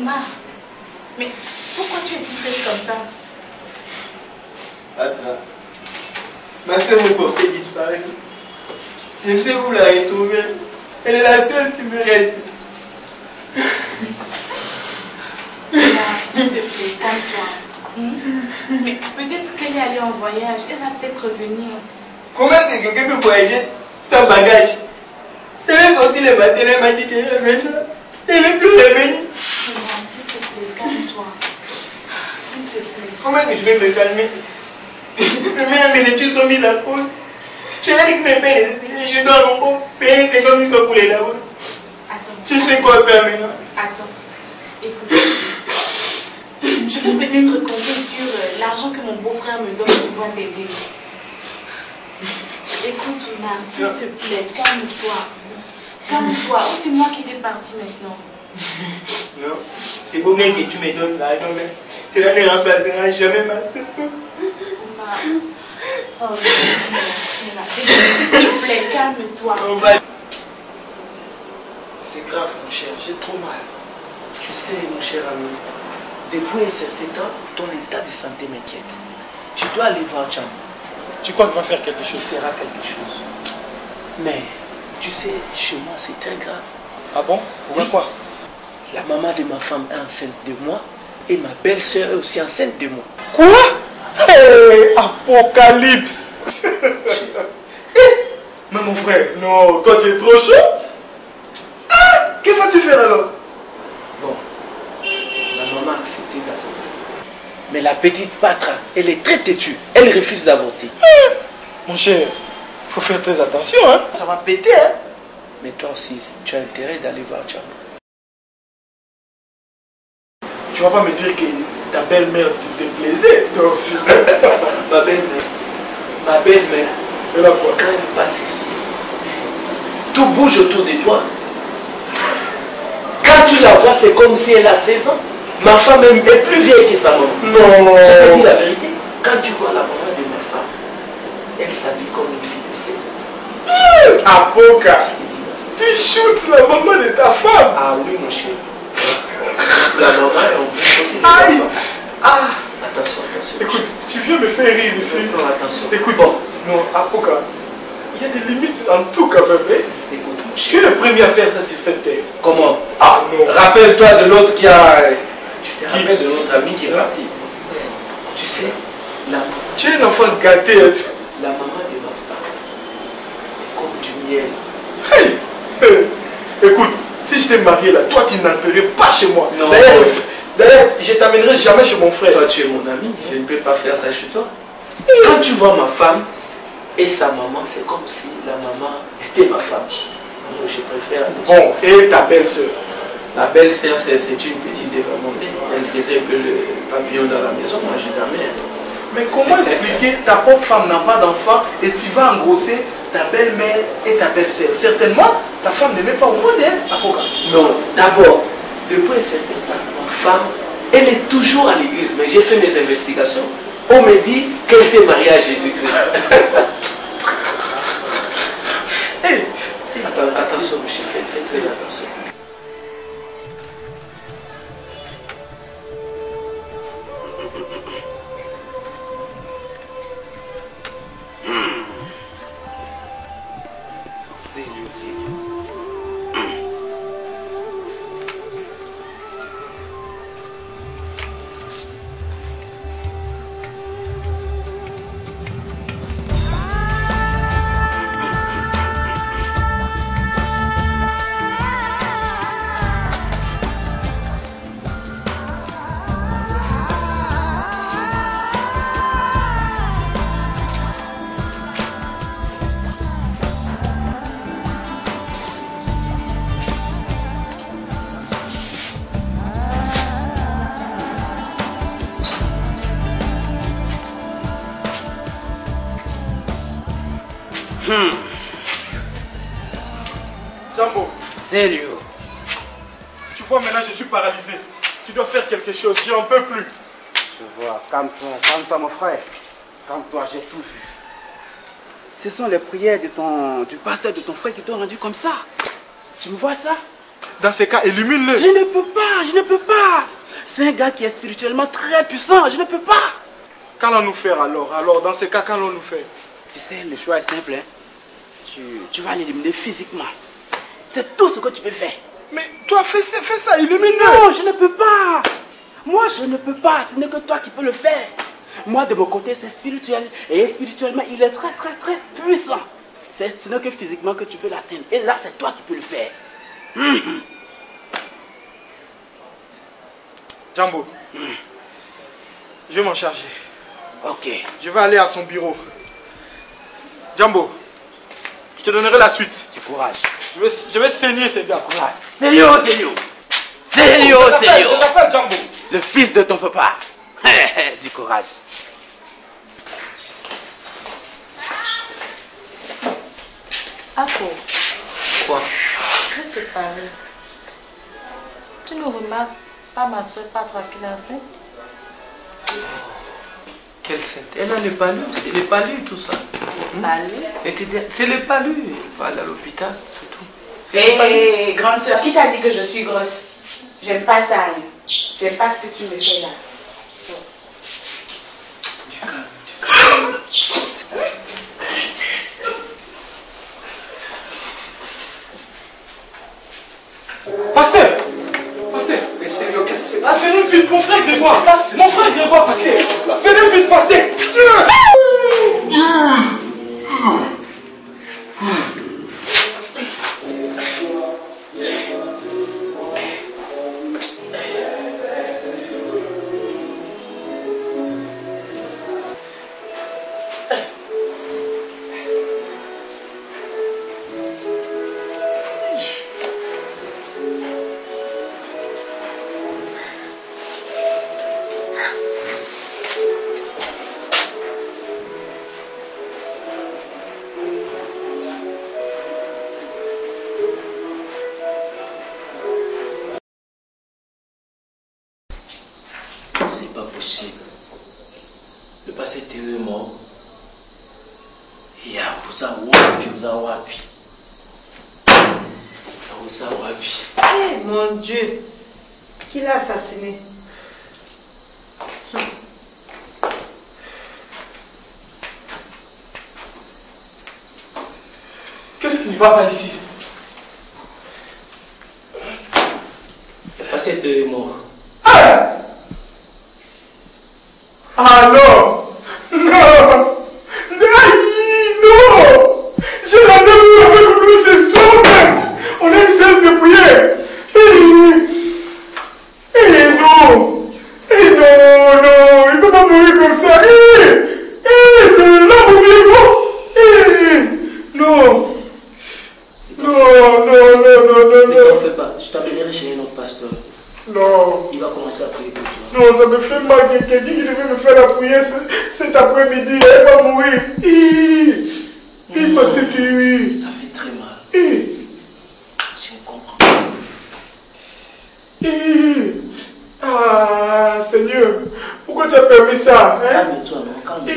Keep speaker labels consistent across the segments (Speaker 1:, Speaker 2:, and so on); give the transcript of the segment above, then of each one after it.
Speaker 1: Omar, mais pourquoi tu es si triste comme ça?
Speaker 2: Attends. Ma soeur est portée disparue. Je sais où la retrouver. Elle est la seule qui me reste.
Speaker 1: S'il te plaît, calme-toi. Mais peut-être qu'elle est allée en voyage. Elle va peut-être revenir.
Speaker 2: Comment c'est que quelqu'un peut voyager sans bagage? Elle est sortie le matin, elle m'a dit qu'elle est là. Elle n'est plus revenue.
Speaker 1: S'il te plaît, calme-toi. S'il te plaît.
Speaker 2: Comment est-ce que je vais me calmer? Mes études sont mises à cause. Je n'ai dit que mes pères les études, je dois encore payer 50 000 fois pour les là-bas.
Speaker 1: Attends.
Speaker 2: Je sais quoi faire maintenant.
Speaker 1: Attends. Écoute. Je peux peut-être compter sur l'argent que mon beau-frère me donne pour pouvoir t'aider. Écoute, Omar, s'il te plaît, calme-toi. Calme-toi. Oh, c'est moi qui vais partir maintenant.
Speaker 2: Non, c'est beau bien que tu me donnes l'argent, mais cela ne remplacera jamais ma soeur.
Speaker 1: Omar. Oh, s'il te plaît, calme-toi.
Speaker 3: C'est grave, mon cher, j'ai trop mal. Tu sais, mon cher ami, depuis un certain temps, ton état de santé m'inquiète. Tu dois aller voir Tcham.
Speaker 4: Tu crois qu'il va faire quelque chose?
Speaker 3: Il fera quelque chose. Mais, tu sais, chez moi, c'est très grave.
Speaker 4: Ah bon? Pourquoi quoi?
Speaker 3: La maman de ma femme est enceinte de moi et ma belle-sœur est aussi enceinte de moi.
Speaker 4: Quoi? Hey, apocalypse!
Speaker 3: Mais mon frère, non, toi tu es trop chaud. Ah, que vas-tu faire alors? Bon, la maman a accepté d'avorter. Mais la petite patra, elle est très têtue. Elle refuse d'avorter.
Speaker 4: Mon cher, il faut faire très attention, hein?
Speaker 3: Ça va péter, hein? Mais toi aussi, tu as intérêt d'aller voir Tcham.
Speaker 4: Tu vas pas me dire que ta belle-mère te plaisait, toi aussi.
Speaker 3: Ma belle-mère. Ma belle-mère.
Speaker 4: Elle a quoi?
Speaker 3: Quand elle passe ici, tout bouge autour de toi. Quand tu la vois, c'est comme si elle a 16 ans. Ma femme est plus vieille que sa maman.
Speaker 4: Non.
Speaker 3: Je te dis la vérité. Quand tu vois la maman de ma femme, elle s'habille comme une fille de 16 ans.
Speaker 4: Apoca, tu shootes la maman de ta femme.
Speaker 3: Ah oui, mon chéri. La maman est en plus aussi de
Speaker 4: Aïe.
Speaker 3: ta femme.
Speaker 4: Ah.
Speaker 3: Attention, attention.
Speaker 4: Écoute, tu viens me faire rire ici.
Speaker 3: Non, attention.
Speaker 4: Écoute, non, Apoca, il y a des limites en tout quand même. Hein?
Speaker 3: Écoute, mon
Speaker 4: Tu
Speaker 3: chéri.
Speaker 4: es le premier à faire ça sur cette terre.
Speaker 3: Comment?
Speaker 4: Ah non.
Speaker 3: Rappelle-toi de l'autre qui a... Tu te rappelles de notre ami qui est parti. Tu sais,
Speaker 4: Tu es un enfant gâté. Hein?
Speaker 3: la maman de ma femme est comme du miel.
Speaker 4: Hey. Écoute, si je t'ai marié là, toi tu n'entrerais pas chez moi.
Speaker 3: Non.
Speaker 4: D'ailleurs, je t'amènerai jamais chez mon frère.
Speaker 3: Toi, tu es mon ami, je ne peux pas faire ça chez toi. Quand tu vois ma femme et sa maman, c'est comme si la maman était ma femme. Donc, je préfère...
Speaker 4: Bon, et ta belle-sœur?
Speaker 3: La belle-sœur, c'est une petite dévergondée. Elle faisait un peu le papillon dans la maison, moi je dormais.
Speaker 4: Mais comment expliquer ta propre femme n'a pas d'enfant et tu vas engrosser ta belle-mère et ta belle-sœur? Certainement, ta femme ne met pas au monde, hein, Apoca.
Speaker 3: Non, d'abord, depuis un certain temps, ma femme, elle est toujours à l'église, mais j'ai fait mes investigations. On me dit qu'elle s'est mariée à Jésus-Christ.
Speaker 4: Hey.
Speaker 3: Attention, mon chef, fais très attention.
Speaker 4: Jambo,
Speaker 3: Sérieux?
Speaker 4: tu vois maintenant je suis paralysé. Tu dois faire quelque chose, j'en peux plus.
Speaker 5: Je vois, calme-toi mon frère. Calme-toi, j'ai tout vu. Ce sont les prières du pasteur de ton frère qui t'ont rendu comme ça. Tu me vois ça?
Speaker 4: Dans ces cas, illumine-le.
Speaker 3: Je ne peux pas, je ne peux pas. C'est un gars qui est spirituellement très puissant, je ne peux pas.
Speaker 4: Qu'allons-nous faire alors? Alors, dans ces cas, qu'allons-nous faire?
Speaker 3: Tu sais, le choix est simple, hein. Tu vas l'éliminer physiquement. C'est tout ce que tu peux faire.
Speaker 4: Mais toi, fais ça, illumine-le.
Speaker 3: Non, je ne peux pas. Moi, je ne peux pas. Ce n'est que toi qui peux le faire. Moi, de mon côté, c'est spirituel. Et spirituellement, il est très, très, très puissant. Ce n'est que physiquement que tu peux l'atteindre. Et là, c'est toi qui peux le faire.
Speaker 4: Djambo, je vais m'en charger.
Speaker 3: Ok.
Speaker 4: Je vais aller à son bureau. Djambo, je te donnerai la suite.
Speaker 3: Du courage.
Speaker 4: Je vais saigner ces gars.
Speaker 3: Courage. Seigneur. Seigneur.
Speaker 4: Je t'appelle Djambo.
Speaker 3: Le fils de ton papa. Du courage.
Speaker 1: Ako,
Speaker 2: Quoi?
Speaker 1: je vais te parler. Tu ne remarques pas ma soeur pas tranquille enceinte?
Speaker 2: Quelle sainte? Elle a le palu, c'est le palu tout ça. C'est le palu. Elle va aller à l'hôpital, c'est tout.
Speaker 1: Hé, grande soeur, qui t'a dit que je suis grosse? J'aime pas ça. Hein. J'aime pas ce que tu me fais là.
Speaker 2: Du calme.
Speaker 4: Pasteur.
Speaker 5: Mais sérieux, qu'est-ce qui s'est passé?
Speaker 4: Venez vite, mon frère Grégoire. Mon frère Grégoire, pasteur. Venez vite, pasteur.
Speaker 2: C'est pas possible. Le pasteur Théo est mort. Et à Wapi.
Speaker 1: Eh mon Dieu, qui l'a assassiné?
Speaker 4: Qu'est-ce qui ne va pas ici?
Speaker 2: Le pasteur Théo est mort.
Speaker 4: Ah non! Non! Je l'avais vu avec nous ce soir même! On a une cesse de prier! Non! Non! Il ne peut pas mourir comme ça! Là, non! Non!
Speaker 2: Ne t'en fais pas, je t'amènerai chez un autre pasteur.
Speaker 4: Non!
Speaker 2: Il va commencer à prier pour toi.
Speaker 4: Non, ça me fait mal. Quelqu'un qui devait me faire la prière cet après-midi, elle va mourir. Parce que tu...
Speaker 2: Ça fait très mal. Je ne comprends pas ça.
Speaker 4: Ah, Seigneur, pourquoi tu as permis ça, hein?
Speaker 2: Calme-toi, non? Calme-toi.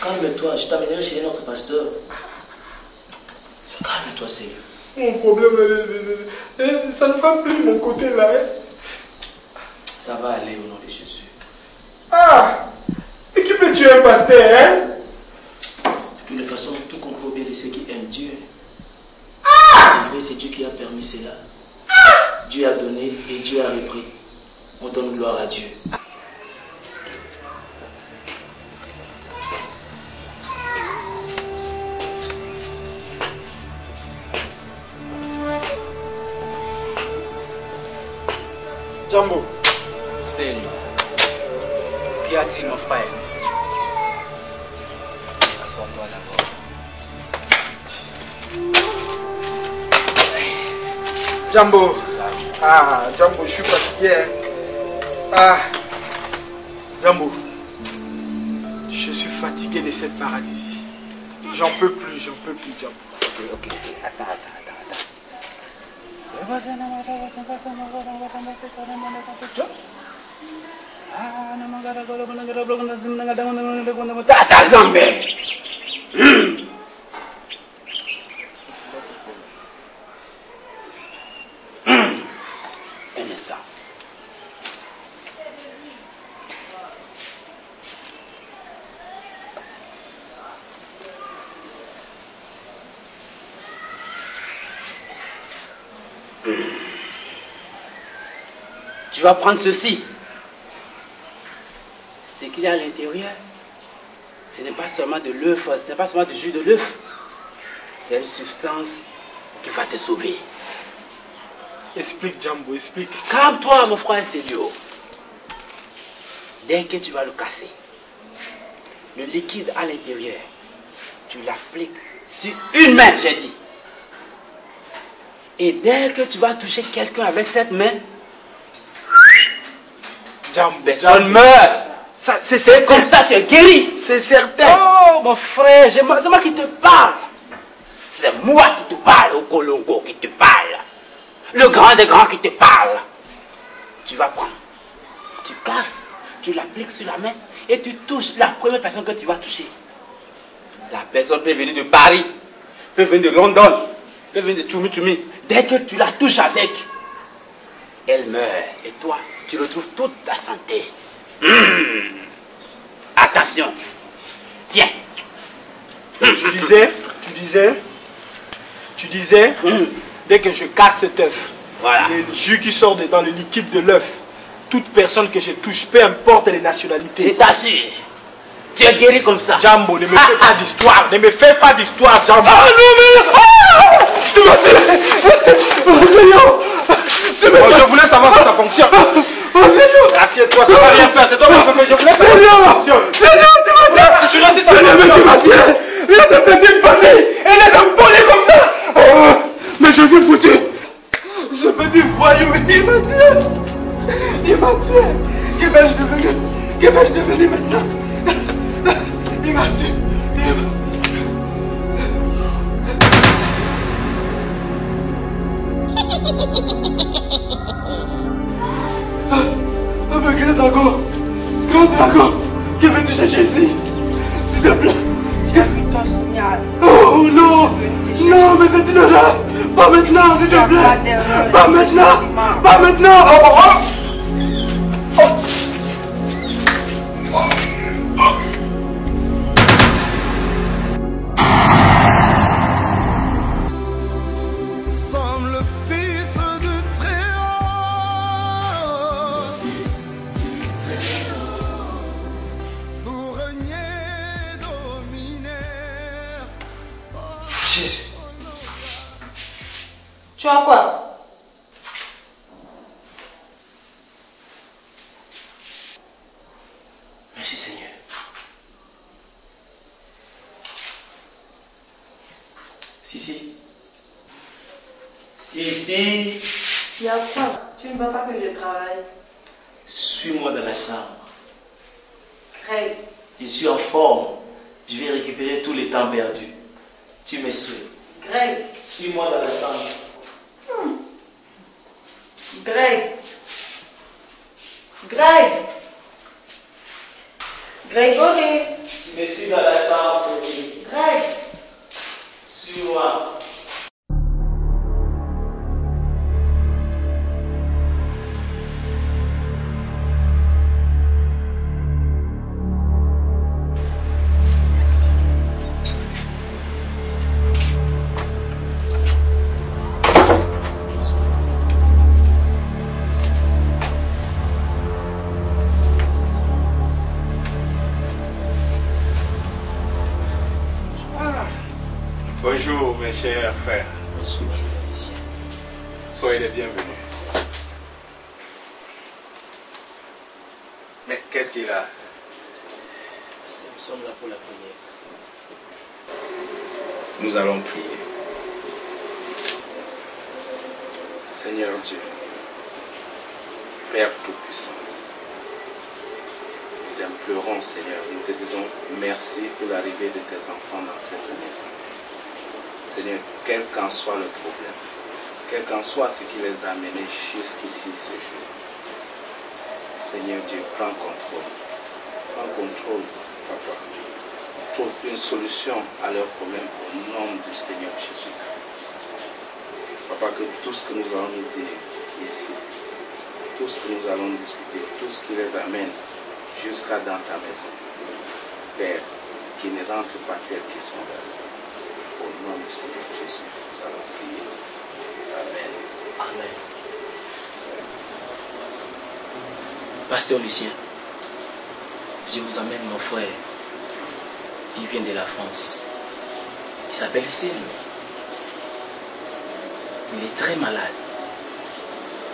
Speaker 2: Calme-toi, je t'amènerai chez un autre pasteur. Calme-toi, Seigneur.
Speaker 4: Mon problème, ça ne va plus mon côté là, hein?
Speaker 2: Ça va aller au nom de Jésus.
Speaker 4: Ah! Et qui peut tuer un pasteur, hein?
Speaker 2: De toutes les façons, tout concourt au bien de ceux qui aiment Dieu. C'est Dieu qui a permis cela. Dieu a donné et Dieu a repris. On donne gloire à Dieu.
Speaker 4: Djambo.
Speaker 5: Seigneur. Qu'y a-t-il, mon frère? Assois-toi d'abord.
Speaker 4: Djambo. Ah, Djambo, je suis fatigué. Ah, Djambo. Je suis fatigué de cette paralysie. J'en peux plus, Djambo.
Speaker 5: Ok. Attends. Un instant. Tu vas prendre ceci. Ce qu'il y a à l'intérieur, ce n'est pas seulement de l'œuf, ce n'est pas seulement du jus de l'œuf. C'est une substance qui va te sauver.
Speaker 3: Explique, Jambo, explique.
Speaker 5: Calme-toi, mon frère Célio. Dès que tu vas le casser, le liquide à l'intérieur, tu l'appliques sur une main, j'ai dit. Et dès que tu vas toucher quelqu'un avec cette main,
Speaker 3: Jambo,
Speaker 5: personne meurt. C'est comme ça, tu es guéri.
Speaker 3: C'est certain.
Speaker 5: Oh, mon frère, c'est moi qui te parle. C'est moi qui te parle, au Colongo qui te parle. Le grand des grands qui te parle. Tu vas prendre, tu casses, tu l'appliques sur la main et tu touches la première personne que tu vas toucher. La personne peut venir de Paris, peut venir de London, peut venir de Tumi. Dès que tu la touches avec, elle meurt. Et toi, tu retrouves toute ta santé. Attention. Tiens.
Speaker 3: Tu disais, dès que je casse cet œuf,
Speaker 5: Voilà.
Speaker 3: le jus qui sort dans le liquide de l'œuf, toute personne que je touche, peu importe les
Speaker 5: Je
Speaker 3: nationalités.
Speaker 5: t'assure. Tu es guéri comme ça.
Speaker 3: Jambo, ne me fais pas d'histoire. Ne me fais pas d'histoire, Jambo.
Speaker 5: Ah non, mais...
Speaker 3: Tu m'as tué. Oh Seigneur. Je voulais savoir si ça fonctionne. Oh Seigneur. Assieds-toi, ça va rien faire. C'est toi qui m'as fait. Je voulais savoir. Seigneur, tu m'as tué. Seigneur, mais tu m'as tué. Laisse cette petite famille et laisse me voler comme ça. Oh, mais je suis foutu. Ce petit voyou, il m'a tué. Il m'a tué. Que vais-je devenir? Que vais-je devenir maintenant? Il m'a tué. Oh mais grand dragon, que veux-tu chercher ici? S'il te plaît.
Speaker 1: J'ai vu ton signal.
Speaker 3: Oh non, non mais c'est une erreur. Pas maintenant, s'il te plaît. Pas maintenant, pas maintenant. Oh, oh.
Speaker 1: Tu as quoi?
Speaker 2: Merci Seigneur. Sissi. Sissi.
Speaker 1: Il y a quoi? Tu ne veux pas que je travaille?
Speaker 2: Suis-moi dans la chambre.
Speaker 1: Greg.
Speaker 2: Je suis en forme. Je vais récupérer tout le temps perdu. Tu me suis.
Speaker 1: Greg.
Speaker 2: Suis-moi dans la chambre.
Speaker 1: Greg. Greg. Grégory.
Speaker 2: Tu me suis dans la chambre, Sophie.
Speaker 1: Greg.
Speaker 2: Suis-moi.
Speaker 6: Bonjour mes chers frères,
Speaker 2: Bonjour, Pasteur Lucien.
Speaker 6: soyez les bienvenus. Mais qu'est-ce qu'il a?
Speaker 2: Nous sommes là pour la prière, Pasteur.
Speaker 6: Nous allons prier. Seigneur Dieu, Père Tout-Puissant, nous t'implorons Seigneur, nous te disons merci pour l'arrivée de tes enfants dans cette maison. Seigneur, quel qu'en soit le problème, quel qu'en soit ce qui les a amenés jusqu'ici ce jour, Seigneur Dieu, prends contrôle. Prends contrôle, Papa. Trouve une solution à leurs problèmes au nom du Seigneur Jésus-Christ. Papa, que tout ce que nous allons nous dire ici tout ce que nous allons discuter, tout ce qui les amène jusqu'à dans ta maison. Père, qui ne rentrent pas tels qu'ils sont là. Au nom du Seigneur Jésus, nous allons prier. Amen.
Speaker 3: Amen. Pasteur Lucien, je vous amène mon frère. Il vient de la France. Il s'appelle Céline. Il est très malade.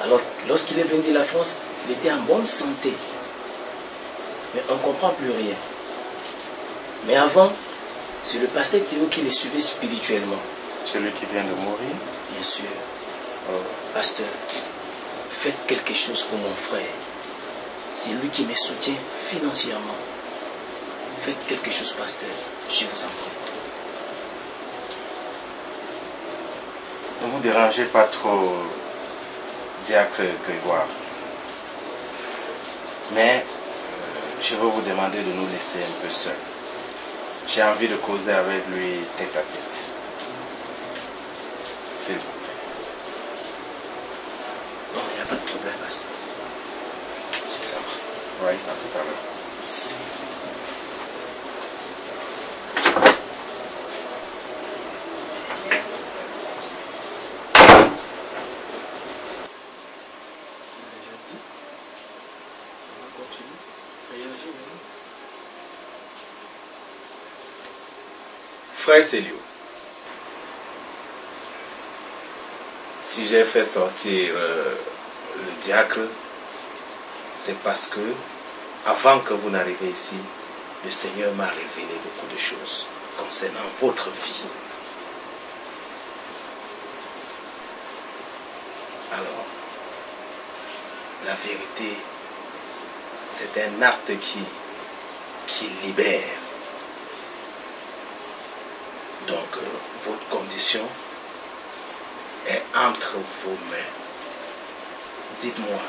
Speaker 3: Alors, lorsqu'il est venu de la France, il était en bonne santé. Mais on ne comprend plus rien. Mais avant, c'est le pasteur Théo qui le suivait spirituellement.
Speaker 6: Celui qui vient de mourir?
Speaker 3: Bien sûr. Pasteur, faites quelque chose pour mon frère. C'est lui qui me soutient financièrement. Faites quelque chose, pasteur. Je vous en prie.
Speaker 6: Ne vous dérangez pas trop, diacre Grégoire. Mais je vais vous demander de nous laisser un peu seuls. J'ai envie de causer avec lui tête à tête. S'il vous plaît.
Speaker 3: Bon, il n'y a pas de problème, pasteur. Je vous en prie.
Speaker 6: Oui, à tout à l'heure.
Speaker 3: Merci.
Speaker 6: Frère Célio, si j'ai fait sortir le diacre, c'est parce que, avant que vous n'arriviez ici, le Seigneur m'a révélé beaucoup de choses concernant votre vie. Alors, la vérité, c'est un acte qui libère. Donc, votre condition est entre vos mains. Dites-moi,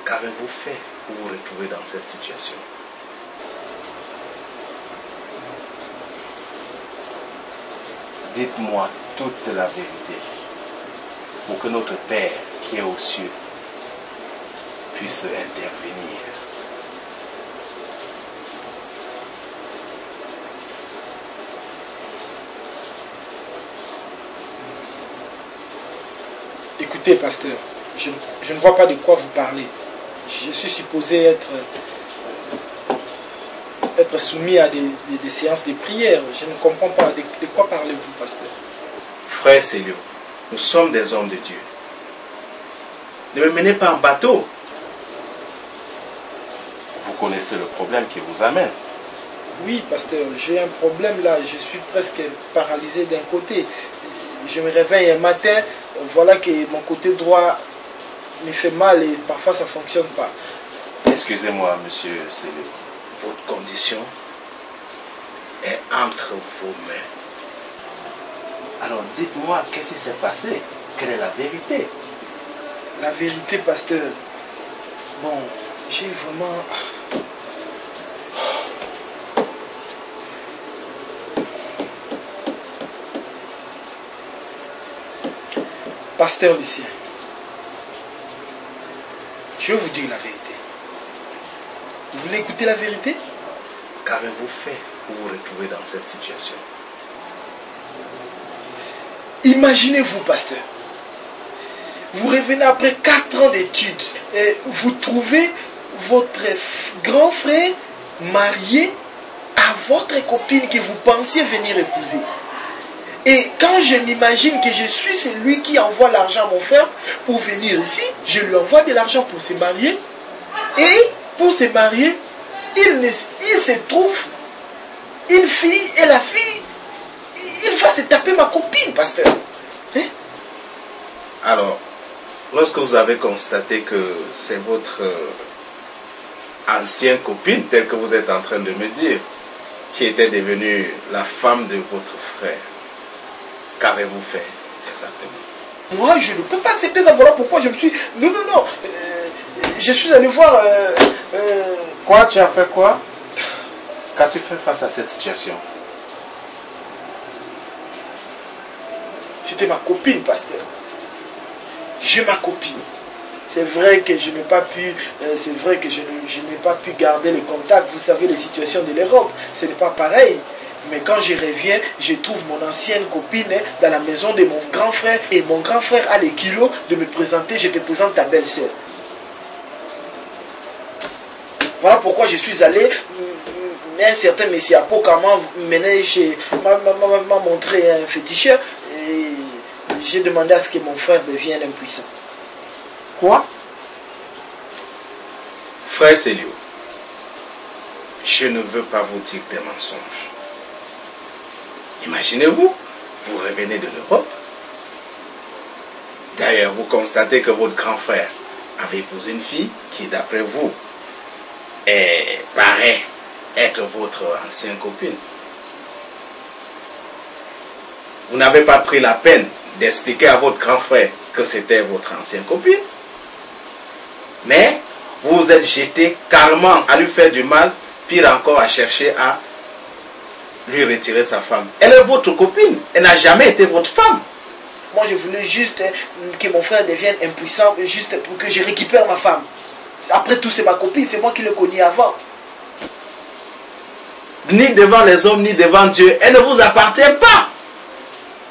Speaker 6: qu'avez-vous fait pour vous retrouver dans cette situation? Dites-moi toute la vérité pour que notre Père qui est aux cieux puisse intervenir.
Speaker 2: Écoutez, pasteur, je ne vois pas de quoi vous parlez. Je suis supposé être soumis à des séances de prière. Je ne comprends pas. De quoi parlez-vous, pasteur?
Speaker 6: Frère Célio, nous sommes des hommes de Dieu. Ne me menez pas en bateau. Vous connaissez le problème qui vous amène.
Speaker 2: Oui, pasteur, j'ai un problème là. Je suis presque paralysé d'un côté. Je me réveille un matin, voilà que mon côté droit me fait mal et parfois ça ne fonctionne pas.
Speaker 6: Excusez-moi, monsieur Célio. Votre condition est entre vos mains. Alors dites-moi, qu'est-ce qui s'est passé? Quelle est la vérité?
Speaker 2: La vérité, pasteur, bon, j'ai vraiment... Pasteur Lucien, je vais vous dire la vérité. Vous voulez écouter la vérité?
Speaker 6: Qu'avez-vous fait pour vous retrouver dans cette situation?
Speaker 2: Imaginez-vous, pasteur. Vous revenez après 4 ans d'études et vous trouvez votre grand frère marié à votre copine que vous pensiez venir épouser. Et quand je m'imagine que je suis celui qui envoie l'argent à mon frère pour venir ici, je lui envoie de l'argent pour se marier. Et pour se marier, il se trouve une fille et la fille, il va se taper ma copine, pasteur. Hein?
Speaker 6: Alors, lorsque vous avez constaté que c'est votre ancienne copine, telle que vous êtes en train de me dire, qui était devenue la femme de votre frère, qu'avez-vous fait exactement?
Speaker 2: Moi, je ne peux pas accepter ça. Voilà pourquoi je me suis... Non. Je suis allé voir...
Speaker 6: Quoi? Tu as fait quoi? Qu'as-tu fait face à cette situation?
Speaker 2: C'était ma copine, pasteur. J'ai ma copine. c'est vrai que je n'ai pas pu, c'est vrai que je n'ai pas pu garder le contact. Vous savez, les situations de l'Europe, ce n'est pas pareil. Mais quand je reviens, je trouve mon ancienne copine dans la maison de mon grand frère. Et mon grand frère a les kilos de me présenter. Je te présente ta belle-sœur. Voilà pourquoi je suis allé. Un certain monsieur Apoka m'a montré un féticheur. Et j'ai demandé à ce que mon frère devienne impuissant.
Speaker 5: Quoi?
Speaker 6: Frère Célio, je ne veux pas vous dire des mensonges. Imaginez-vous, vous revenez de l'Europe. D'ailleurs, vous constatez que votre grand frère avait épousé une fille qui, d'après vous, paraît être votre ancienne copine. Vous n'avez pas pris la peine d'expliquer à votre grand frère que c'était votre ancienne copine. Mais vous vous êtes jeté carrément à lui faire du mal, pire encore à chercher à lui retirer sa femme. Elle est votre copine, elle n'a jamais été votre femme.
Speaker 2: Moi, je voulais juste que mon frère devienne impuissant, juste pour que je récupère ma femme. Après tout, c'est ma copine, c'est moi qui le connais avant.
Speaker 6: Ni devant les hommes, ni devant Dieu, elle ne vous appartient pas.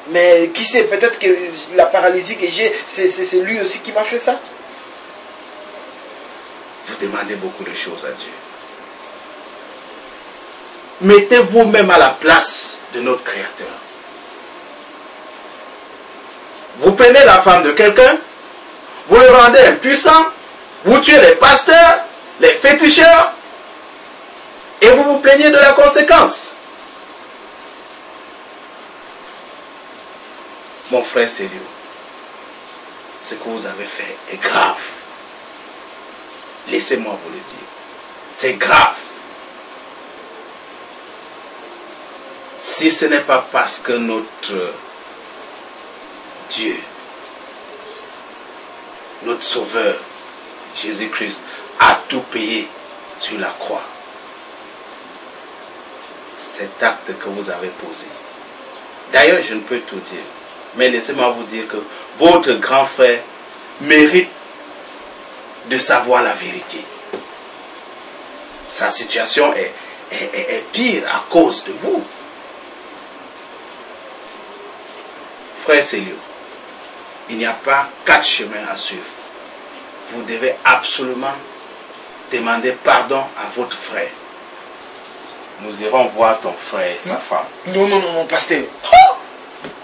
Speaker 2: Mais qui sait, peut-être que la paralysie que j'ai, c'est lui aussi qui m'a fait ça.
Speaker 6: Vous demandez beaucoup de choses à Dieu. Mettez-vous même à la place de notre Créateur. Vous prenez la femme de quelqu'un, vous le rendez impuissant, vous tuez les pasteurs, les féticheurs, et vous vous plaignez de la conséquence. Mon frère Célio, ce que vous avez fait est grave. Laissez-moi vous le dire. C'est grave. Si ce n'est pas parce que notre Dieu, notre Sauveur, Jésus-Christ, a tout payé sur la croix, cet acte que vous avez posé. D'ailleurs, je ne peux tout dire, mais laissez-moi vous dire que votre grand frère mérite de savoir la vérité. Sa situation est pire à cause de vous. Frère Célio, il n'y a pas 4 chemins à suivre. Vous devez absolument demander pardon à votre frère. Nous irons voir ton frère et sa femme.
Speaker 2: Non, non, non, non, pasteur. Oh!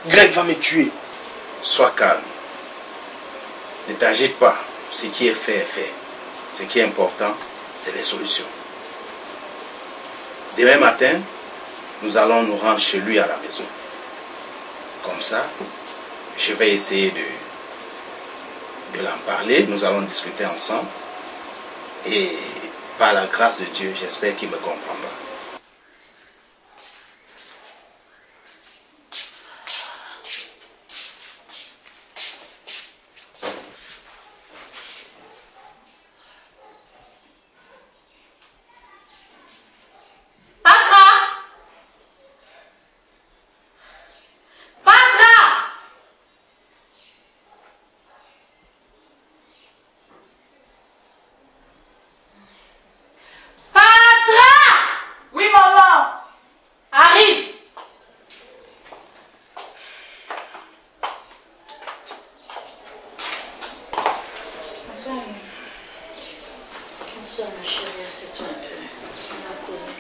Speaker 2: Greg va me tuer.
Speaker 6: Sois calme. Ne t'agite pas. Ce qui est fait est fait. Ce qui est important, c'est les solutions. Demain matin, nous allons nous rendre chez lui à la maison. Comme ça, je vais essayer de l'en parler. Nous allons discuter ensemble. Et par la grâce de Dieu, j'espère qu'il me comprendra.
Speaker 1: Bonsoir ma chérie, assieds-toi un peu. On va causer.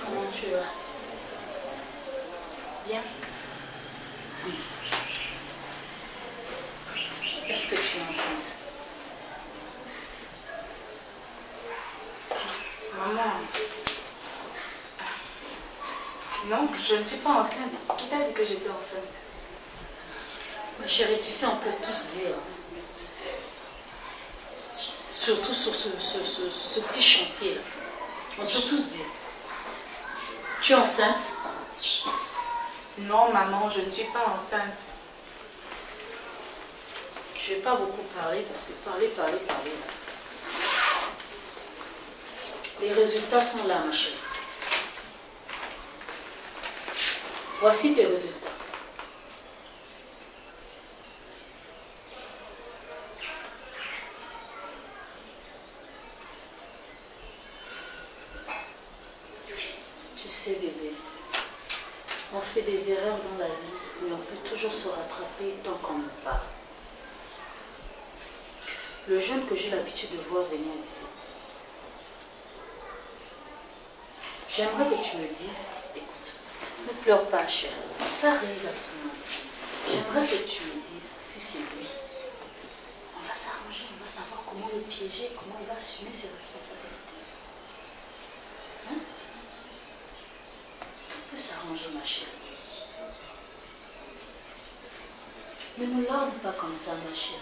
Speaker 1: Comment tu vas? Bien? Est-ce que tu es enceinte? Maman. Non, je ne suis pas enceinte. Qui t'a dit que j'étais enceinte? Ma chérie, tu sais, on peut tous dire. Surtout sur ce petit chantier-là. On peut tous dire. Tu es enceinte? Non, maman, je ne suis pas enceinte. Je ne vais pas beaucoup parler parce que parler. Les résultats sont là, ma chérie. Voici tes résultats.
Speaker 7: fait des erreurs dans la vie, mais on peut toujours se rattraper tant qu'on me parle. Le jeune que j'ai l'habitude de voir venir ici, j'aimerais que tu me dises, écoute, ne pleure pas, chérie, ça arrive à tout le monde. J'aimerais que tu me dises si c'est lui. On va s'arranger, on va savoir comment le piéger, comment il va assumer ses responsabilités. Hein? Tout peut s'arranger, ma chérie. Ne nous larme pas comme ça, ma chérie.